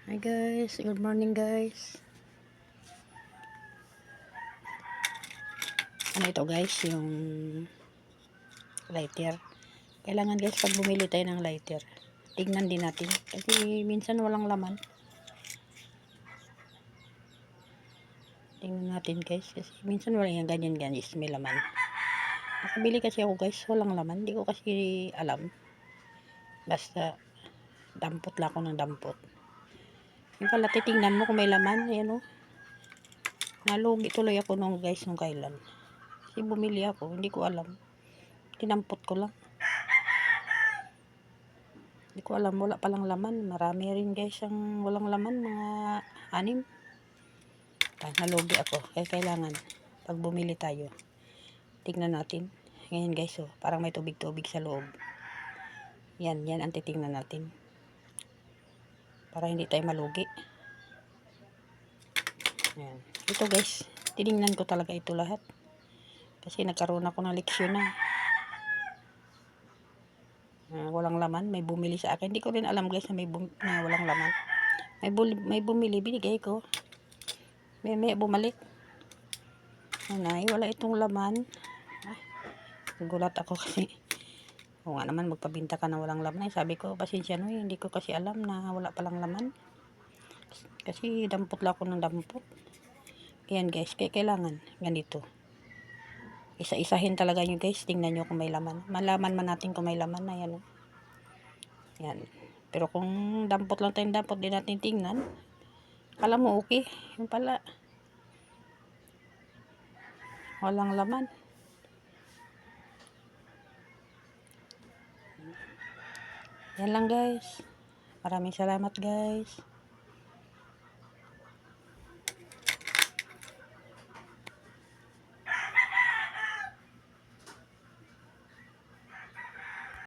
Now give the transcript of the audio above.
Hi guys, good morning guys. Ano ito guys, yung lighter. Kailangan guys pag bumili tayo ng lighter, tignan din natin. Kasi minsan walang laman. Tingnan natin guys, kasi minsan wala yung ganyan guys, may laman. Nakabili kasi ako guys, walang laman. Hindi ko kasi alam. Basta dampot lang ako ng dampot. Yung pala titingnan mo kung may laman, ayan o. Nalugi tuloy ako nung guys nung kailan. Kasi bumili ako, hindi ko alam. Tinampot ko lang. Hindi ko alam, wala palang laman. Marami rin guys ang walang laman, mga 6. Nalugi ako. Kaya kailangan, pag bumili tayo, tingnan natin. Ngayon guys, oh, parang may tubig-tubig sa loob. Yan ang titingnan natin. Para hindi tayo malugi. Yan. Ito guys, tinignan ko talaga ito lahat. Kasi nagkaroon ako ng leksyon na. Walang laman, may bumili sa akin. Hindi ko rin alam guys na na walang laman. May bumili, binigay ko. May bumalik. Ay, wala itong laman. Nagulat ako kasi. O nga naman, magpabinta ka na walang laman. Sabi ko, pasensya no, hindi ko kasi alam na wala palang laman. Kasi dampot lang ako ng dampot. Ayan guys, kailangan ganito. Isa-isahin talaga nyo guys. Tingnan nyo kung may laman. Malaman man natin kung may laman na yan. Yan. Pero kung dampot lang tayong dampot, di natin tingnan. Kala mo okay. Yung pala, walang laman. Yan lang guys. Maraming salamat guys.